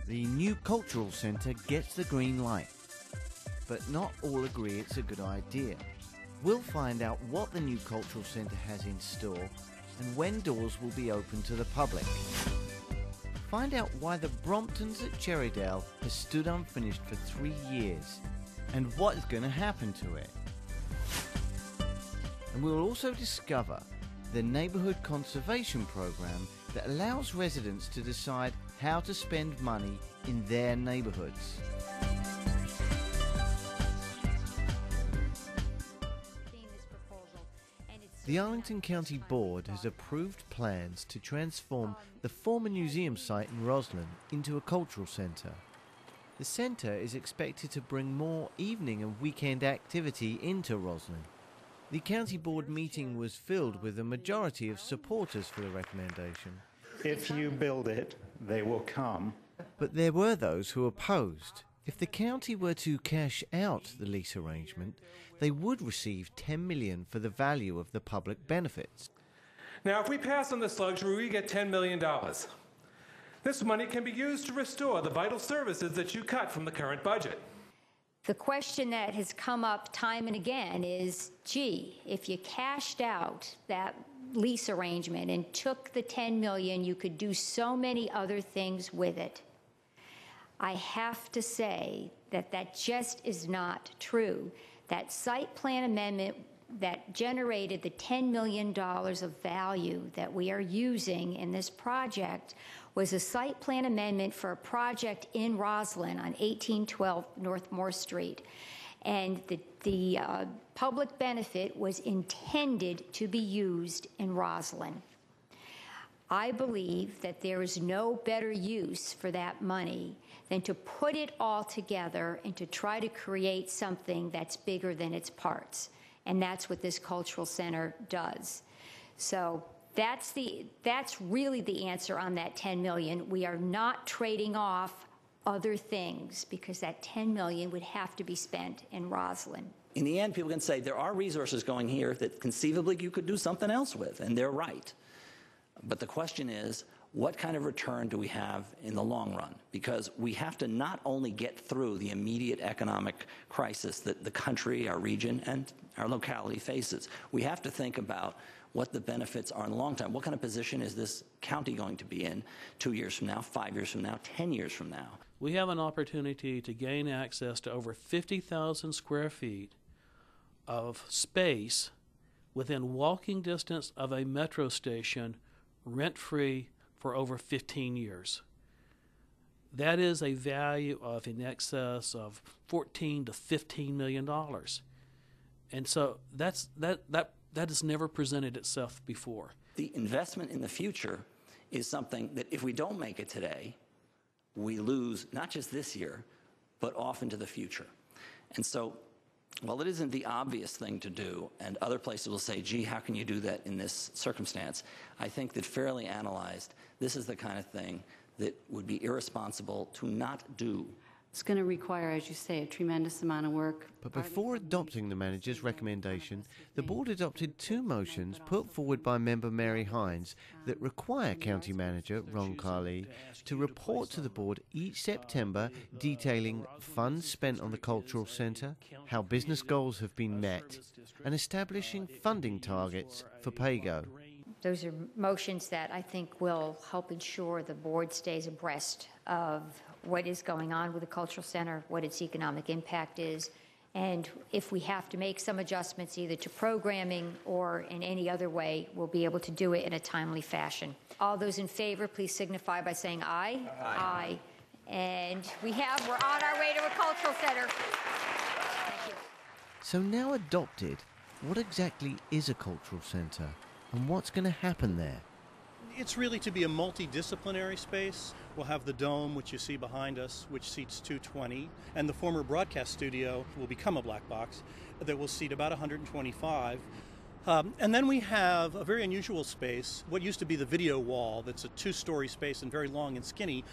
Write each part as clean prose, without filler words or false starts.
The new cultural centre gets the green light, but not all agree it's a good idea. We'll find out what the new cultural centre has in store and when doors will be open to the public. Find out why the Bromptons at Cherrydale has stood unfinished for 3 years and what is going to happen to it. And we'll also discover the neighbourhood conservation programme that allows residents to decide how to spend money in their neighbourhoods. The Arlington County Board has approved plans to transform the former museum site in Roslyn into a cultural centre. The centre is expected to bring more evening and weekend activity into Roslyn. The County Board meeting was filled with a majority of supporters for the recommendation. If you build it, they will come. But there were those who opposed. If the county were to cash out the lease arrangement, they would receive $10 million for the value of the public benefits. Now, if we pass on this luxury, we get $10 million. This money can be used to restore the vital services that you cut from the current budget. The question that has come up time and again is, gee, if you cashed out that lease arrangement and took the $10 million, you could do so many other things with it. I have to say that that just is not true. That site plan amendment that generated the $10 million of value that we are using in this project was a site plan amendment for a project in Roslyn on 1812 North Moore Street. And the public benefit was intended to be used in Roslyn. I believe that there is no better use for that money than to put it all together and to try to create something that's bigger than its parts. And that's what this cultural center does. So that's really the answer on that $10 million. We are not trading off other things because that $10 million would have to be spent in Roslyn. In the end, people can say there are resources going here that conceivably you could do something else with, and they're right. But the question is, what kind of return do we have in the long run? Because we have to not only get through the immediate economic crisis that the country, our region, and our locality faces. We have to think about what the benefits are in the long term. What kind of position is this county going to be in 2 years from now, 5 years from now, 10 years from now? We have an opportunity to gain access to over 50,000 square feet of space within walking distance of a metro station, rent-free for over 15 years. That is a value of in excess of $14 to $15 million. And so that has never presented itself before. The investment in the future is something that if we don't make it today, we lose not just this year, but off into the future. And so while it isn't the obvious thing to do, and other places will say, gee, how can you do that in this circumstance? I think that fairly analyzed, this is the kind of thing that would be irresponsible to not do. It's going to require, as you say, a tremendous amount of work. But before adopting the manager's recommendation, the board adopted 2 motions put forward by member Mary Hynes that require County Manager Ron Carley to report to the board each September detailing funds spent on the cultural centre, how business goals have been met, and establishing funding targets for PAYGO. Those are motions that I think will help ensure the board stays abreast of what is going on with the cultural center, what its economic impact is, and if we have to make some adjustments either to programming or in any other way, we'll be able to do it in a timely fashion. All those in favor, please signify by saying aye. Aye. Aye. And we're on our way to a cultural center. Thank you. So now adopted, what exactly is a cultural centre and what's going to happen there? It's really to be a multidisciplinary space. We'll have the dome, which you see behind us, which seats 220, and the former broadcast studio will become a black box that will seat about 125. And then we have a very unusual space. What used to be the video wall, that's a 2-story space and very long and skinny,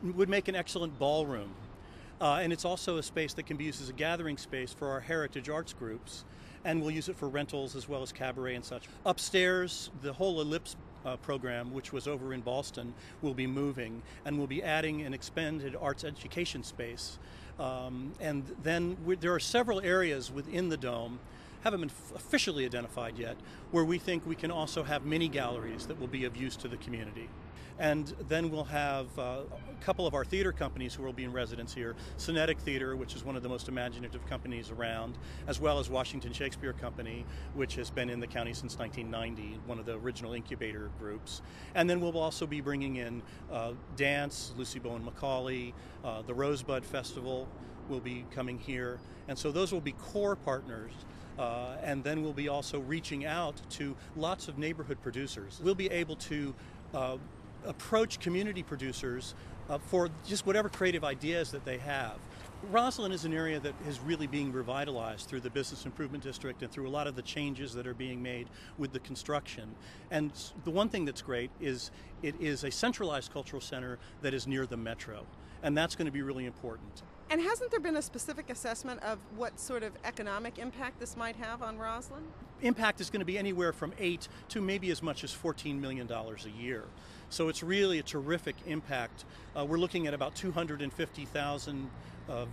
would make an excellent ballroom. And it's also a space that can be used as a gathering space for our heritage arts groups, and we'll use it for rentals as well as cabaret and such. Upstairs, the whole ellipse program, which was over in Ballston, will be moving, and we'll be adding an expanded arts education space. And then there are several areas within the dome, haven't been officially identified yet, where we think we can also have mini galleries that will be of use to the community. And then we'll have a couple of our theater companies who will be in residence here, Cinetic Theater, which is one of the most imaginative companies around, as well as Washington Shakespeare Company, which has been in the county since 1990, one of the original incubator groups. And then we'll also be bringing in dance, Lucy Bowen Macaulay, the Rosebud Festival will be coming here. And so those will be core partners. And then we'll be also reaching out to lots of neighborhood producers. We'll be able to approach community producers for just whatever creative ideas that they have. Roslyn is an area that is really being revitalized through the Business Improvement District and through a lot of the changes that are being made with the construction. And the one thing that's great is it is a centralized cultural center that is near the metro. And that's going to be really important. And hasn't there been a specific assessment of what sort of economic impact this might have on Roslyn? Impact is going to be anywhere from $8 to maybe as much as $14 million a year. So it's really a terrific impact. We're looking at about 250,000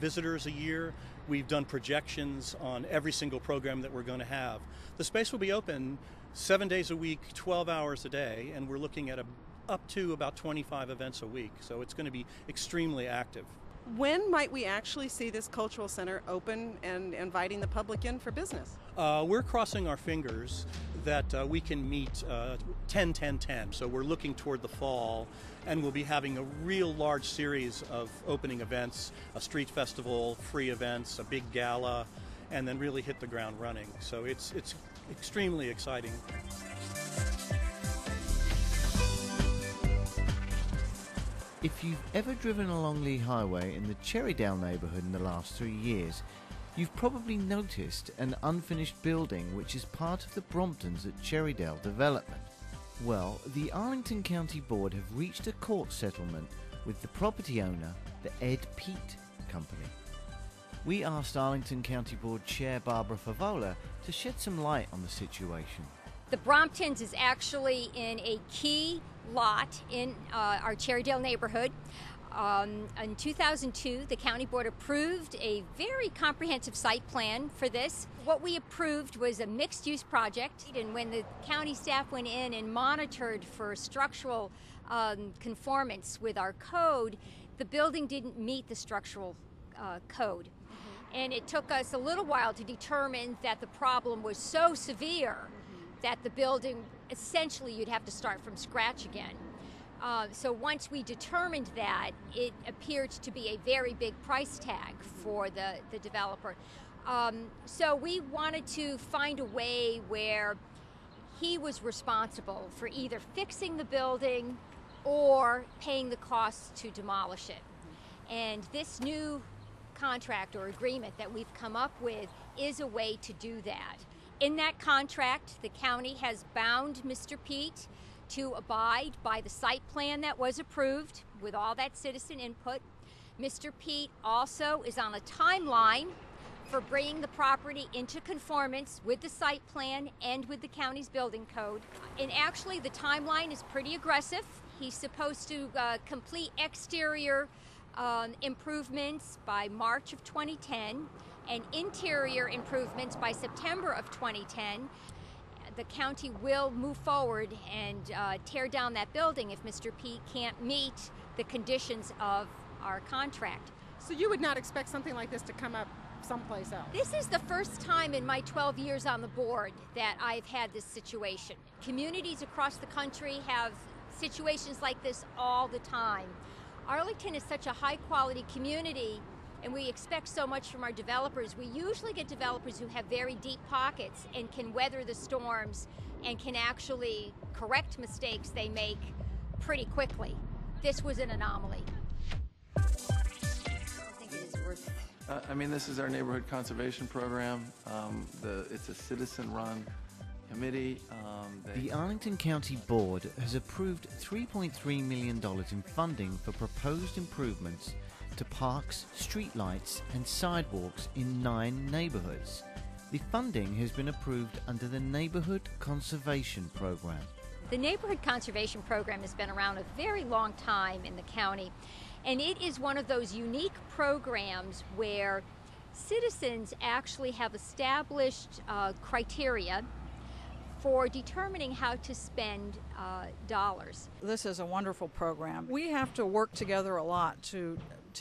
visitors a year. We've done projections on every single program that we're going to have. The space will be open 7 days a week, 12 hours a day, and we're looking at up to about 25 events a week. So it's going to be extremely active. When might we actually see this cultural center open and inviting the public in for business? We're crossing our fingers that we can meet 10-10-10. So we're looking toward the fall, and we'll be having a real large series of opening events, a street festival, free events, a big gala, and then really hit the ground running. So it's extremely exciting. If you've ever driven along Lee Highway in the Cherrydale neighbourhood in the last 3 years, you've probably noticed an unfinished building which is part of the Bromptons at Cherrydale development. Well, the Arlington County Board have reached a court settlement with the property owner, the Ed Pete Company. We asked Arlington County Board Chair Barbara Favola to shed some light on the situation. The Bromptons is actually in a key lot in our Cherrydale neighborhood. In 2002, the county board approved a very comprehensive site plan for this. What we approved was a mixed-use project, and when the county staff went in and monitored for structural conformance with our code, the building didn't meet the structural code. And it took us a little while to determine that the problem was so severe that the building, essentially, you'd have to start from scratch again. So once we determined that, it appeared to be a very big price tag for the developer. So we wanted to find a way where he was responsible for either fixing the building or paying the costs to demolish it. And this new contract or agreement that we've come up with is a way to do that. In that contract, the county has bound Mr. Pete to abide by the site plan that was approved with all that citizen input. Mr. Pete also is on a timeline for bringing the property into conformance with the site plan and with the county's building code. And actually, the timeline is pretty aggressive. He's supposed to complete exterior improvements by March of 2010 and interior improvements by September of 2010. The county will move forward and tear down that building if Mr. Pete can't meet the conditions of our contract. So you would not expect something like this to come up someplace else? This is the first time in my 12 years on the board that I've had this situation. Communities across the country have situations like this all the time. Arlington is such a high-quality community, and we expect so much from our developers. We usually get developers who have very deep pockets and can weather the storms and can actually correct mistakes they make pretty quickly. This was an anomaly. I think it is worth this is our neighborhood conservation program. It's a citizen-run committee. The Arlington County Board has approved $3.3 million in funding for proposed improvements to parks, streetlights and sidewalks in 9 neighborhoods. The funding has been approved under the Neighborhood Conservation Program. The Neighborhood Conservation Program has been around a very long time in the county, and it is one of those unique programs where citizens actually have established criteria for determining how to spend dollars. This is a wonderful program. We have to work together a lot to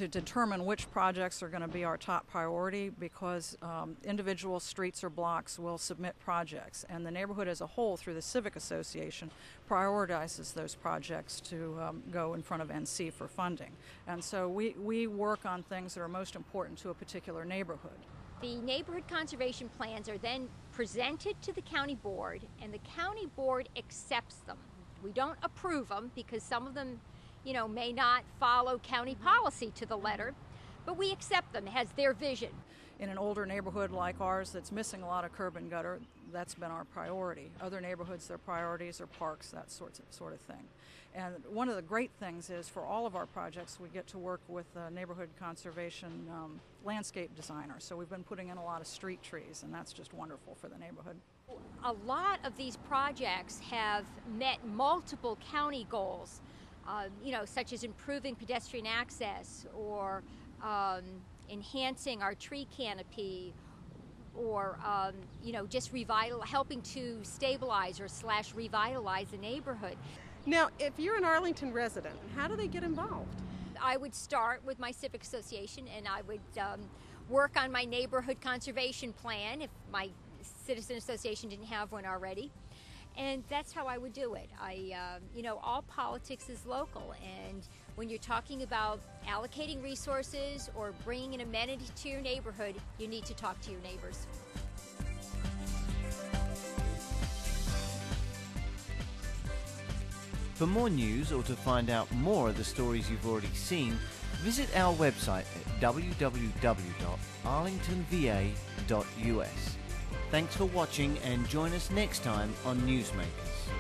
determine which projects are going to be our top priority, because individual streets or blocks will submit projects, and the neighborhood as a whole, through the Civic Association, prioritizes those projects to go in front of NC for funding. And so we work on things that are most important to a particular neighborhood. The neighborhood conservation plans are then presented to the county board, and the county board accepts them. We don't approve them because some of them, may not follow county policy to the letter, but we accept them as their vision. In an older neighborhood like ours that's missing a lot of curb and gutter, that's been our priority. Other neighborhoods, their priorities are parks, that sort of thing. And one of the great things is, for all of our projects, we get to work with a neighborhood conservation landscape designer. So we've been putting in a lot of street trees, and that's just wonderful for the neighborhood. A lot of these projects have met multiple county goals, such as improving pedestrian access, or enhancing our tree canopy, or just helping to stabilize or / revitalize the neighborhood. Now, if you're an Arlington resident, how do they get involved? I would start with my Civic Association, and I would work on my neighborhood conservation plan if my citizen association didn't have one already. And that's how I would do it. All politics is local, and when you're talking about allocating resources or bringing an amenity to your neighborhood, you need to talk to your neighbors. For more news, or to find out more of the stories you've already seen, visit our website at www.arlingtonva.us. Thanks for watching, and join us next time on NewsMakers.